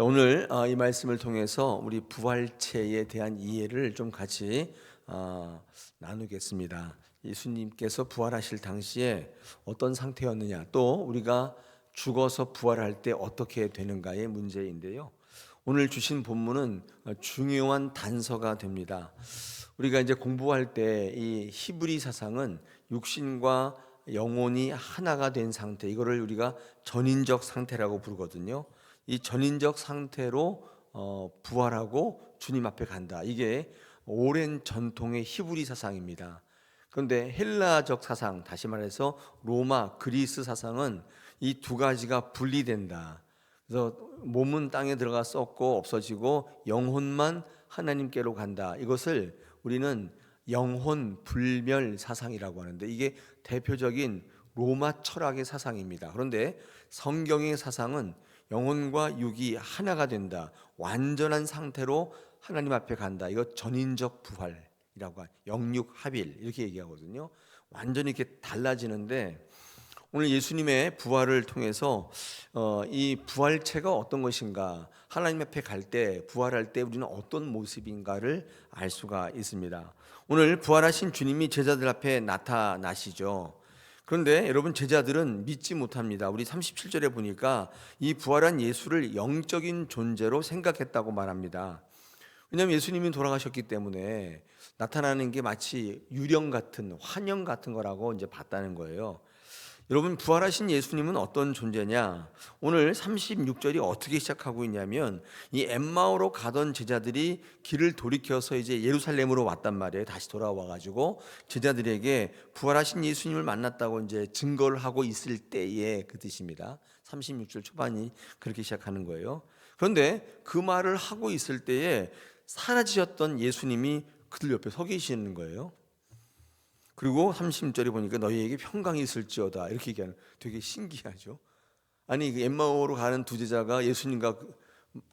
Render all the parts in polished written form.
자, 오늘 이 말씀을 통해서 우리 부활체에 대한 이해를 좀 같이 나누겠습니다. 예수님께서 부활하실 당시에 어떤 상태였느냐, 또 우리가 죽어서 부활할 때 어떻게 되는가의 문제인데요. 오늘 주신 본문은 중요한 단서가 됩니다. 우리가 이제 공부할 때 이 히브리 사상은 육신과 영혼이 하나가 된 상태, 이거를 우리가 전인적 상태라고 부르거든요. 이 전인적 상태로 부활하고 주님 앞에 간다. 이게 오랜 전통의 히브리 사상입니다. 그런데 헬라적 사상, 다시 말해서 로마, 그리스 사상은 이 두 가지가 분리된다. 그래서 몸은 땅에 들어가 썩고 없어지고 영혼만 하나님께로 간다. 이것을 우리는 영혼 불멸 사상이라고 하는데, 이게 대표적인 로마 철학의 사상입니다. 그런데 성경의 사상은 영혼과 육이 하나가 된다, 완전한 상태로 하나님 앞에 간다. 이거 전인적 부활이라고, 영육합일 이렇게 얘기하거든요. 완전히 이렇게 달라지는데, 오늘 예수님의 부활을 통해서 이 부활체가 어떤 것인가, 하나님 앞에 갈 때, 부활할 때 우리는 어떤 모습인가를 알 수가 있습니다. 오늘 부활하신 주님이 제자들 앞에 나타나시죠. 그런데 여러분, 제자들은 믿지 못합니다. 우리 37절에 보니까 이 부활한 예수를 영적인 존재로 생각했다고 말합니다. 왜냐하면 예수님이 돌아가셨기 때문에 나타나는 게 마치 유령 같은, 환영 같은 거라고 이제 봤다는 거예요. 여러분, 부활하신 예수님은 어떤 존재냐? 오늘 36절이 어떻게 시작하고 있냐면, 이 엠마오로 가던 제자들이 길을 돌이켜서 이제 예루살렘으로 왔단 말이에요. 다시 돌아와 가지고 제자들에게 부활하신 예수님을 만났다고 이제 증거를 하고 있을 때의 그 뜻입니다. 36절 초반이 그렇게 시작하는 거예요. 그런데 그 말을 하고 있을 때에 사라지셨던 예수님이 그들 옆에 서 계시는 거예요. 그리고 30절에 보니까 너희에게 평강이 있을지어다 이렇게 얘기하는, 되게 신기하죠. 아니, 그 엠마오로 가는 두 제자가 예수님과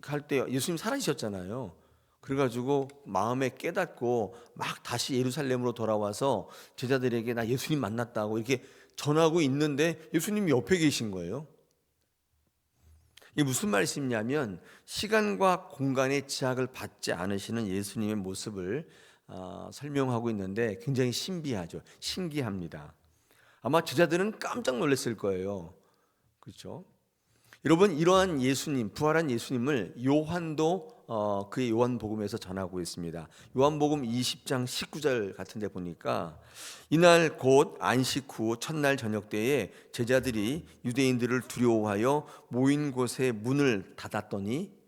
갈 때 예수님 사라지셨잖아요. 그래가지고 마음에 깨닫고 막 다시 예루살렘으로 돌아와서 제자들에게 나 예수님 만났다고 이렇게 전하고 있는데 예수님이 옆에 계신 거예요. 이게 무슨 말씀이냐면, 시간과 공간의 제약을 받지 않으시는 예수님의 모습을 설명하고 있는데, 굉장히 신비하죠. 신기합니다. 아마 제자들은 깜짝 놀랐을 거예요. 그렇죠? 여러분, 이러한 예수님, 부활한 예수님을 요한도 그의 요한복음에서 전하고 있습니다. 요한복음 20장 19절 같은 데 보니까, 이날 곧 안식 후 첫날 저녁 때에 제자들이 유대인들을 두려워하여 모인 곳에 문을 닫았더니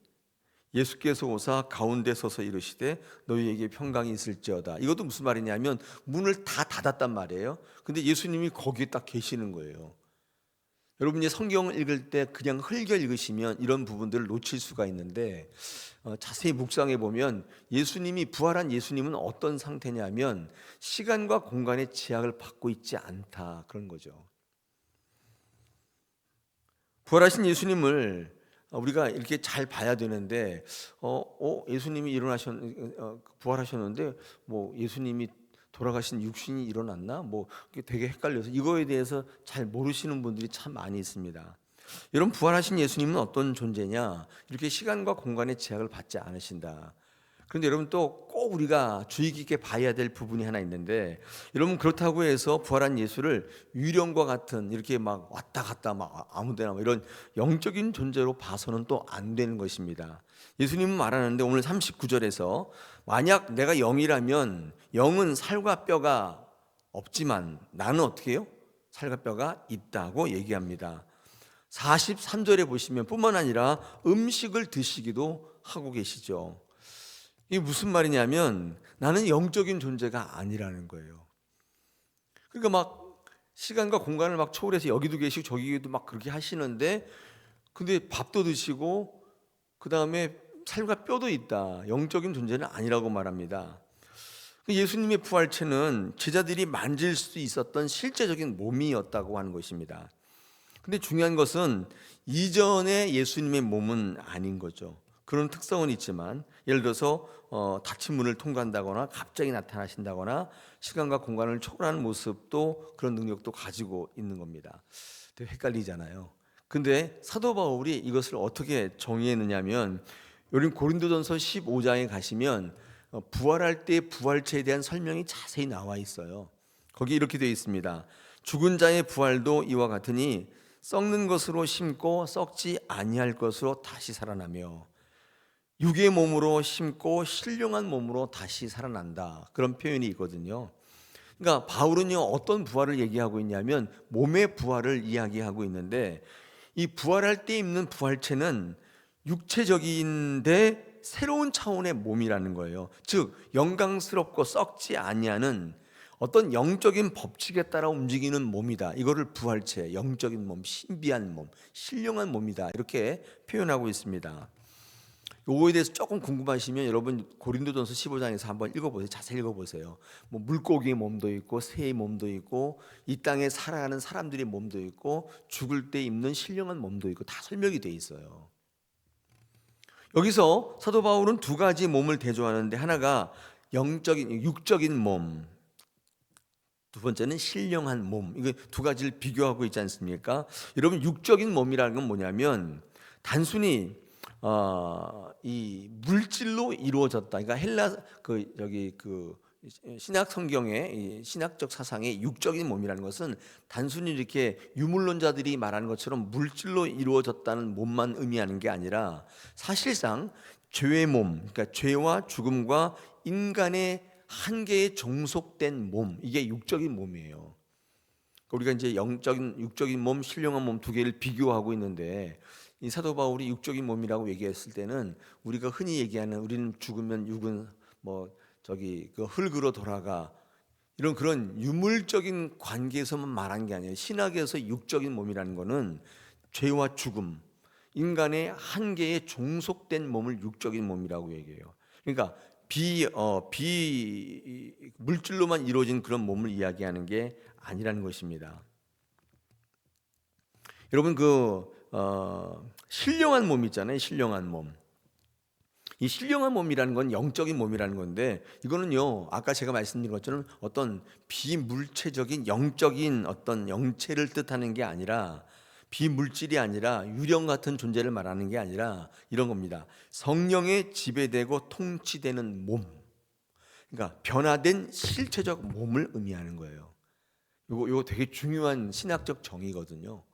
예수께서 오사 가운데 서서 이르시되 너희에게 평강이 있을지어다. 이것도 무슨 말이냐면, 문을 다 닫았단 말이에요. 근데 예수님이 거기에 딱 계시는 거예요. 여러분이 성경을 읽을 때 그냥 흘겨 읽으시면 이런 부분들을 놓칠 수가 있는데, 자세히 묵상해 보면 예수님이, 부활한 예수님은 어떤 상태냐면 시간과 공간의 제약을 받고 있지 않다, 그런 거죠. 부활하신 예수님을 우리가 이렇게 잘 봐야 되는데, 예수님이 부활하셨는데 뭐 예수님이 돌아가신 육신이 일어났나? 뭐 되게 헷갈려서 이거에 대해서 잘 모르시는 분들이 참 많이 있습니다. 여러분, 부활하신 예수님은 어떤 존재냐? 이렇게 시간과 공간의 제약을 받지 않으신다. 그런데 여러분, 또 꼭 우리가 주의 깊게 봐야 될 부분이 하나 있는데, 여러분, 그렇다고 해서 부활한 예수를 유령과 같은 이렇게 막 왔다 갔다 막 아무데나 이런 영적인 존재로 봐서는 또 안 되는 것입니다. 예수님은 말하는데, 오늘 39절에서 만약 내가 영이라면 영은 살과 뼈가 없지만 나는 어떻게 해요? 살과 뼈가 있다고 얘기합니다. 43절에 보시면 뿐만 아니라 음식을 드시기도 하고 계시죠. 이게 무슨 말이냐면, 나는 영적인 존재가 아니라는 거예요. 그러니까 막 시간과 공간을 막 초월해서 여기도 계시고 저기도 막 그렇게 하시는데, 근데 밥도 드시고 그 다음에 살과 뼈도 있다, 영적인 존재는 아니라고 말합니다. 예수님의 부활체는 제자들이 만질 수 있었던 실제적인 몸이었다고 하는 것입니다. 근데 중요한 것은 이전의 예수님의 몸은 아닌 거죠. 그런 특성은 있지만, 예를 들어서 닫힌 문을 통과한다거나 갑자기 나타나신다거나 시간과 공간을 초월하는 모습도, 그런 능력도 가지고 있는 겁니다. 되게 헷갈리잖아요. 근데 사도 바울이 이것을 어떻게 정의했느냐면, 여러분 고린도전서 15장에 가시면 부활할 때 부활체에 대한 설명이 자세히 나와 있어요. 거기 이렇게 되어 있습니다. 죽은 자의 부활도 이와 같으니 썩는 것으로 심고 썩지 아니할 것으로 다시 살아나며, 육의 몸으로 심고 신령한 몸으로 다시 살아난다, 그런 표현이 있거든요. 그러니까 바울은요, 어떤 부활을 얘기하고 있냐면 몸의 부활을 이야기하고 있는데, 이 부활할 때 입는 부활체는 육체적인데 새로운 차원의 몸이라는 거예요. 즉 영광스럽고 썩지 아니하는 어떤 영적인 법칙에 따라 움직이는 몸이다. 이거를 부활체, 영적인 몸, 신비한 몸, 신령한 몸이다, 이렇게 표현하고 있습니다. 요거에 대해서 조금 궁금하시면 여러분 고린도전서 15장에서 한번 읽어보세요. 자세히 읽어보세요. 뭐 물고기의 몸도 있고 새의 몸도 있고 이 땅에 살아가는 사람들의 몸도 있고 죽을 때 입는 신령한 몸도 있고 다 설명이 돼 있어요. 여기서 사도 바울은 두 가지 몸을 대조하는데, 하나가 영적인 육적인 몸, 두 번째는 신령한 몸. 이거 두 가지를 비교하고 있지 않습니까? 여러분 육적인 몸이라는 건 뭐냐면 단순히 이 물질로 이루어졌다. 그러니까 헬라 신약 성경의 이 신학적 사상의 육적인 몸이라는 것은 단순히 이렇게 유물론자들이 말하는 것처럼 물질로 이루어졌다는 몸만 의미하는 게 아니라, 사실상 죄의 몸, 그러니까 죄와 죽음과 인간의 한계에 종속된 몸, 이게 육적인 몸이에요. 우리가 이제 영적인 육적인 몸, 신령한 몸 두 개를 비교하고 있는데, 이 사도 바울이 육적인 몸이라고 얘기했을 때는 우리가 흔히 얘기하는 우리는 죽으면 육은 그 흙으로 돌아가, 이런 그런 유물적인 관계에서만 말한 게 아니에요. 신학에서 육적인 몸이라는 것은 죄와 죽음, 인간의 한계에 종속된 몸을 육적인 몸이라고 얘기해요. 그러니까 물질로만 이루어진 그런 몸을 이야기하는 게 아니라는 것입니다. 여러분 신령한 몸 있잖아요. 신령한 몸. 이 신령한 몸이라는 건 영적인 몸이라는 건데, 이거는요 아까 제가 말씀드린 것처럼 어떤 비물체적인 영적인 어떤 영체를 뜻하는 게 아니라, 비물질이 아니라 유령 같은 존재를 말하는 게 아니라 이런 겁니다. 성령에 지배되고 통치되는 몸, 그러니까 변화된 실체적 몸을 의미하는 거예요. 요거 되게 중요한 신학적 정의거든요.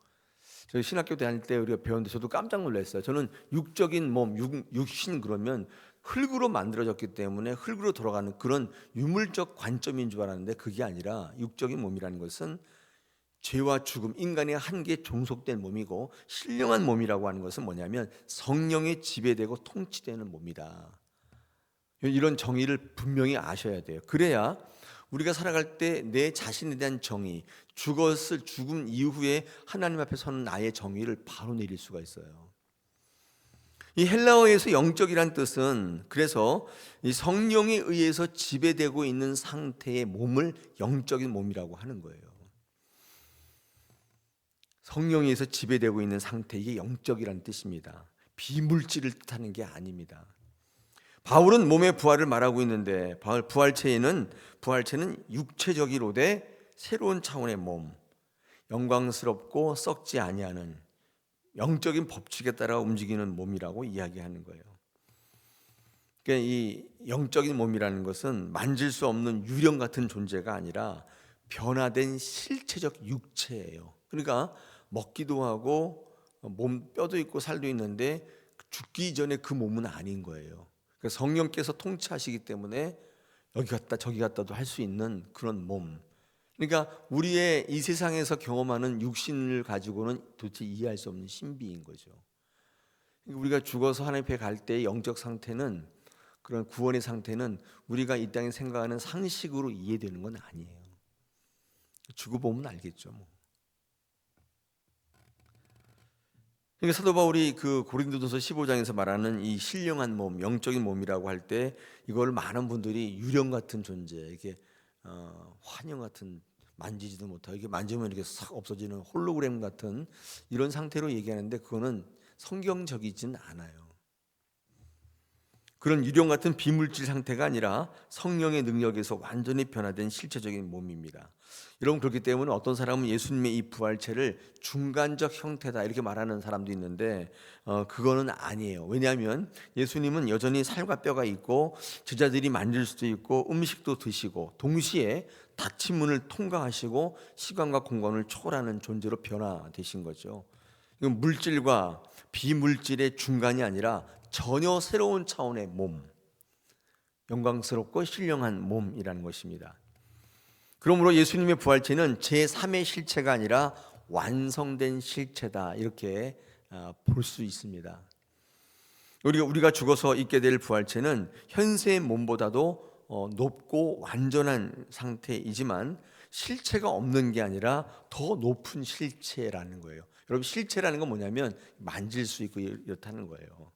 저희 신학교 다닐 때 우리가 배웠는데 저도 깜짝 놀랐어요. 저는 육적인 몸, 육신 그러면 흙으로 만들어졌기 때문에 흙으로 돌아가는 그런 유물적 관점인 줄 알았는데, 그게 아니라 육적인 몸이라는 것은 죄와 죽음, 인간의 한계에 종속된 몸이고, 신령한 몸이라고 하는 것은 뭐냐면 성령에 지배되고 통치되는 몸이다. 이런 정의를 분명히 아셔야 돼요. 그래야 우리가 살아갈 때 내 자신에 대한 정의, 죽음 이후에 하나님 앞에 서는 나의 정의를 바로 내릴 수가 있어요. 이 헬라어에서 영적이란 뜻은 그래서 이 성령에 의해서 지배되고 있는 상태의 몸을 영적인 몸이라고 하는 거예요. 성령에 의해서 지배되고 있는 상태, 이게 영적이란 뜻입니다. 비물질을 뜻하는 게 아닙니다. 바울은 몸의 부활을 말하고 있는데, 부활체는 육체적이로되 새로운 차원의 몸, 영광스럽고 썩지 아니하는 영적인 법칙에 따라 움직이는 몸이라고 이야기하는 거예요. 그러니까 이 영적인 몸이라는 것은 만질 수 없는 유령 같은 존재가 아니라 변화된 실체적 육체예요. 그러니까 먹기도 하고 뼈도 있고 살도 있는데 죽기 전에 그 몸은 아닌 거예요. 성령께서 통치하시기 때문에 여기 갔다 저기 갔다도 할 수 있는 그런 몸. 그러니까 우리의 이 세상에서 경험하는 육신을 가지고는 도대체 이해할 수 없는 신비인 거죠. 우리가 죽어서 하나님 앞에 갈 때의 영적 상태는, 그런 구원의 상태는 우리가 이 땅에 생각하는 상식으로 이해되는 건 아니에요. 죽어 보면 알겠죠. 그러니까 사도 바울이 그 고린도전서 15장에서 말하는 이 신령한 몸, 영적인 몸이라고 할 때 이걸 많은 분들이 유령 같은 존재, 이렇게 환영 같은, 만지지도 못하고 이게 만지면 이렇게 싹 없어지는 홀로그램 같은 이런 상태로 얘기하는데, 그거는 성경적이진 않아요. 그런 유령 같은 비물질 상태가 아니라 성령의 능력에서 완전히 변화된 실체적인 몸입니다. 여러분, 그렇기 때문에 어떤 사람은 예수님의 이 부활체를 중간적 형태다 이렇게 말하는 사람도 있는데 그거는 아니에요. 왜냐하면 예수님은 여전히 살과 뼈가 있고 제자들이 만질 수도 있고 음식도 드시고 동시에 닫힌 문을 통과하시고 시간과 공간을 초월하는 존재로 변화되신 거죠. 이건 물질과 비물질의 중간이 아니라 전혀 새로운 차원의 몸, 영광스럽고 신령한 몸이라는 것입니다. 그러므로 예수님의 부활체는 제3의 실체가 아니라 완성된 실체다 이렇게 볼 수 있습니다. 우리가 죽어서 있게 될 부활체는 현세의 몸보다도 높고 완전한 상태이지만 실체가 없는 게 아니라 더 높은 실체라는 거예요. 여러분, 실체라는 건 뭐냐면 만질 수 있고 이렇다는 거예요.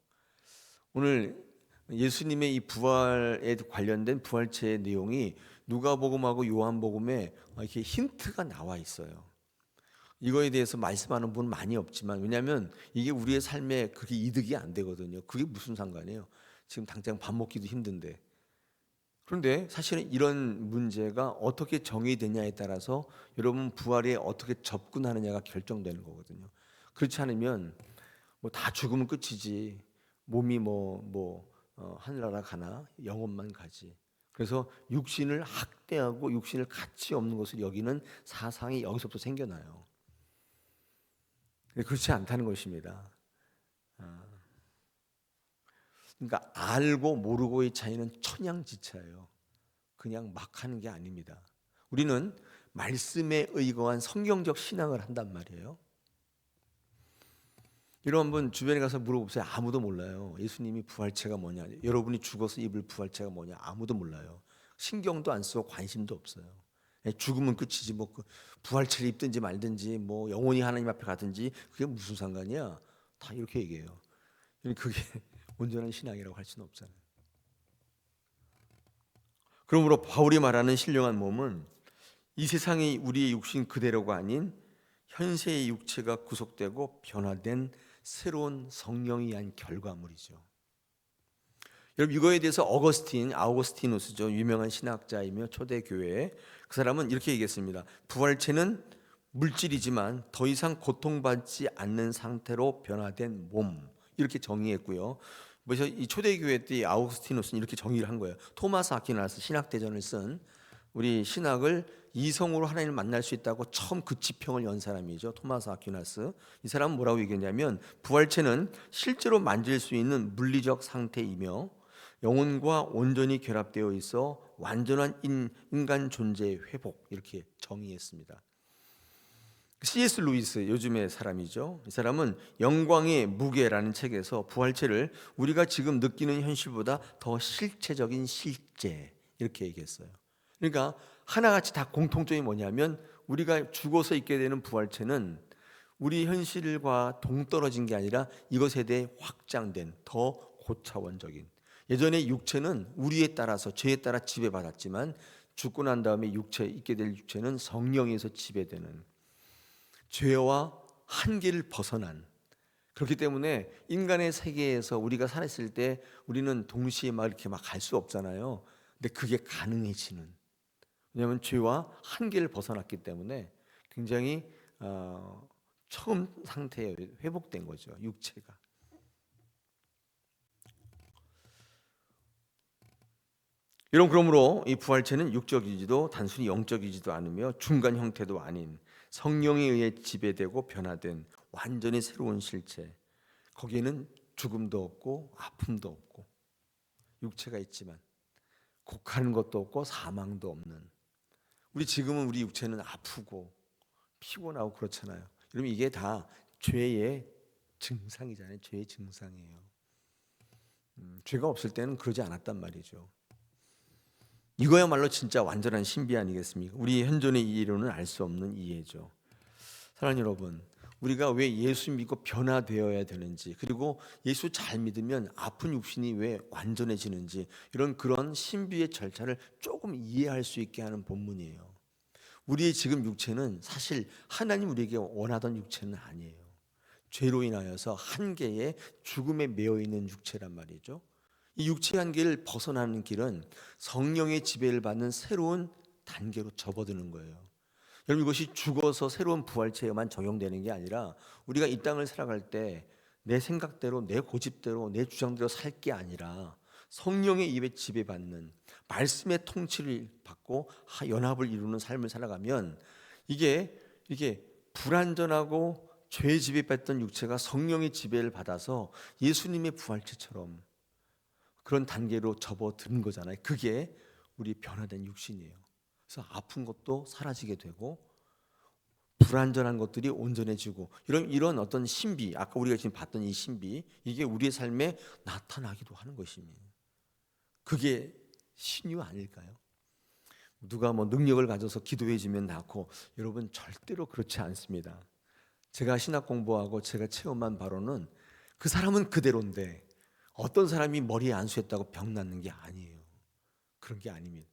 오늘 예수님의 이 부활에 관련된 부활체의 내용이 누가복음하고 요한복음에 이렇게 힌트가 나와 있어요. 이거에 대해서 말씀하는 분은 많이 없지만, 왜냐하면 이게 우리의 삶에 그렇게 이득이 안 되거든요. 그게 무슨 상관이에요? 지금 당장 밥 먹기도 힘든데. 그런데 사실은 이런 문제가 어떻게 정의되냐에 따라서 여러분 부활에 어떻게 접근하느냐가 결정되는 거거든요. 그렇지 않으면 뭐 다 죽으면 끝이지, 몸이 하늘나라 가나 영혼만 가지. 그래서 육신을 학대하고 육신을 가치 없는 것을 여기는 사상이 여기서부터 생겨나요. 그렇지 않다는 것입니다. 그러니까 알고 모르고의 차이는 천양지차예요. 그냥 막 하는 게 아닙니다. 우리는 말씀에 의거한 성경적 신앙을 한단 말이에요. 여러분, 한번 주변에 가서 물어보세요. 아무도 몰라요. 예수님이 부활체가 뭐냐, 여러분이 죽어서 입을 부활체가 뭐냐, 아무도 몰라요. 신경도 안 쓰고 관심도 없어요. 죽으면 끝이지, 부활체를 입든지 말든지, 영혼이 하나님 앞에 가든지 그게 무슨 상관이야? 다 이렇게 얘기해요. 그게 온전한 신앙이라고 할 수는 없잖아요. 그러므로 바울이 말하는 신령한 몸은 이 세상이 우리의 육신 그대로가 아닌 현세의 육체가 구속되고 변화된 새로운 성령이 한 결과물이죠. 여러분, 이거에 대해서 아우거스티누스죠. 유명한 신학자이며 초대 교회, 그 사람은 이렇게 얘기했습니다. 부활체는 물질이지만 더 이상 고통받지 않는 상태로 변화된 몸, 이렇게 정의했고요. 그래서 이 초대 교회 때 아우구스티누스는 이렇게 정의를 한 거예요. 토마스 아퀴나스 신학대전을 쓴, 우리 신학을 이성으로 하나님을 만날 수 있다고 처음 그 지평을 연 사람이죠. 토마스 아퀴나스. 이 사람은 뭐라고 얘기했냐면 부활체는 실제로 만질 수 있는 물리적 상태이며 영혼과 온전히 결합되어 있어 완전한 인간 존재의 회복, 이렇게 정의했습니다. C.S. 루이스, 요즘의 사람이죠. 이 사람은 영광의 무게라는 책에서 부활체를 우리가 지금 느끼는 현실보다 더 실체적인 실제, 이렇게 얘기했어요. 그러니까 하나같이 다 공통점이 뭐냐면 우리가 죽어서 있게 되는 부활체는 우리 현실과 동떨어진 게 아니라 이것에 대해 확장된 더 고차원적인, 예전에 육체는 우리에 따라서 죄에 따라 지배받았지만 죽고 난 다음에 있게 될 육체는 성령에서 지배되는, 죄와 한계를 벗어난, 그렇기 때문에 인간의 세계에서 우리가 살았을 때 우리는 동시에 이렇게 갈 수 없잖아요. 근데 그게 가능해지는, 왜냐하면 죄와 한계를 벗어났기 때문에 굉장히 처음 상태에 회복된 거죠, 육체가. 여러분, 그러므로 이 부활체는 육적이지도 단순히 영적이지도 않으며 중간 형태도 아닌 성령에 의해 지배되고 변화된 완전히 새로운 실체. 거기에는 죽음도 없고 아픔도 없고 육체가 있지만 곡하는 것도 없고 사망도 없는, 우리 지금은 우리 육체는 아프고 피곤하고 그렇잖아요. 여러분, 이게 다 죄의 증상이잖아요. 죄의 증상이에요. 죄가 없을 때는 그러지 않았단 말이죠. 이거야말로 진짜 완전한 신비 아니겠습니까? 우리 현존의 이해로는 알 수 없는 이해죠. 사랑하는 여러분, 우리가 왜 예수 믿고 변화되어야 되는지, 그리고 예수 잘 믿으면 아픈 육신이 왜 완전해지는지, 그런 신비의 절차를 조금 이해할 수 있게 하는 본문이에요. 우리의 지금 육체는 사실 하나님 우리에게 원하던 육체는 아니에요. 죄로 인하여서 한계의 죽음에 매여 있는 육체란 말이죠. 이 육체의 한계를 벗어나는 길은 성령의 지배를 받는 새로운 단계로 접어드는 거예요. 여러분, 이것이 죽어서 새로운 부활체에만 적용되는 게 아니라 우리가 이 땅을 살아갈 때 내 생각대로, 내 고집대로, 내 주장대로 살 게 아니라 성령의 입에 지배받는 말씀의 통치를 받고 연합을 이루는 삶을 살아가면 이게 불완전하고 죄의 지배받던 육체가 성령의 지배를 받아서 예수님의 부활체처럼 그런 단계로 접어드는 거잖아요. 그게 우리 변화된 육신이에요. 그래서 아픈 것도 사라지게 되고 불완전한 것들이 온전해지고 이런 어떤 신비, 아까 우리가 지금 봤던 이 신비, 이게 우리의 삶에 나타나기도 하는 것입니다. 그게 신유 아닐까요? 누가 뭐 능력을 가져서 기도해 주면 낫고, 여러분 절대로 그렇지 않습니다. 제가 신학 공부하고 제가 체험한 바로는 그 사람은 그대로인데 어떤 사람이 머리에 안수했다고 병 낫는 게 아니에요. 그런 게 아닙니다.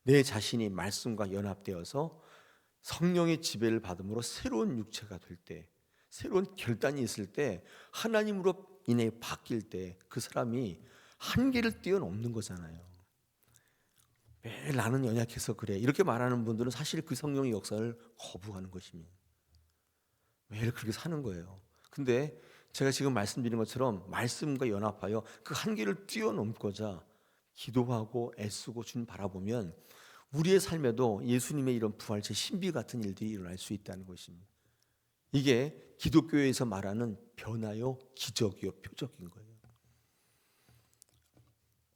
내 자신이 말씀과 연합되어서 성령의 지배를 받음으로 새로운 육체가 될 때, 새로운 결단이 있을 때, 하나님으로 인해 바뀔 때 그 사람이 한계를 뛰어넘는 거잖아요. 매일 나는 연약해서 그래, 이렇게 말하는 분들은 사실 그 성령의 역사를 거부하는 것입니다. 매일 그렇게 사는 거예요. 근데 제가 지금 말씀드린 것처럼 말씀과 연합하여 그 한계를 뛰어넘고자 기도하고 애쓰고 주님 바라보면 우리의 삶에도 예수님의 이런 부활체 신비 같은 일들이 일어날 수 있다는 것입니다. 이게 기독교에서 말하는 변화요, 기적이요, 표적인 거예요.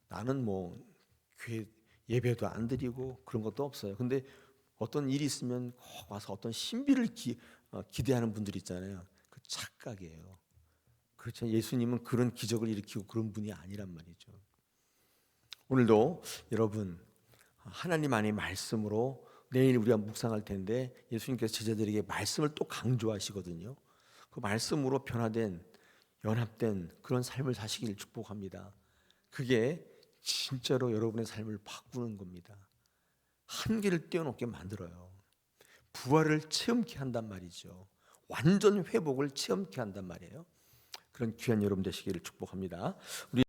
나는 뭐 교회 예배도 안 드리고 그런 것도 없어요. 근데 어떤 일이 있으면 꼭 와서 어떤 신비를 기대하는 분들 있잖아요. 그 착각이에요. 그렇죠. 예수님은 그런 기적을 일으키고 그런 분이 아니란 말이죠. 오늘도 여러분 하나님 안의 말씀으로 내일 우리가 묵상할 텐데 예수님께서 제자들에게 말씀을 또 강조하시거든요. 그 말씀으로 변화된 연합된 그런 삶을 사시길 축복합니다. 그게 진짜로 여러분의 삶을 바꾸는 겁니다. 한계를 뛰어넘게 만들어요. 부활을 체험케 한단 말이죠. 완전 회복을 체험케 한단 말이에요. 그런 귀한 여러분 되시기를 축복합니다. 우리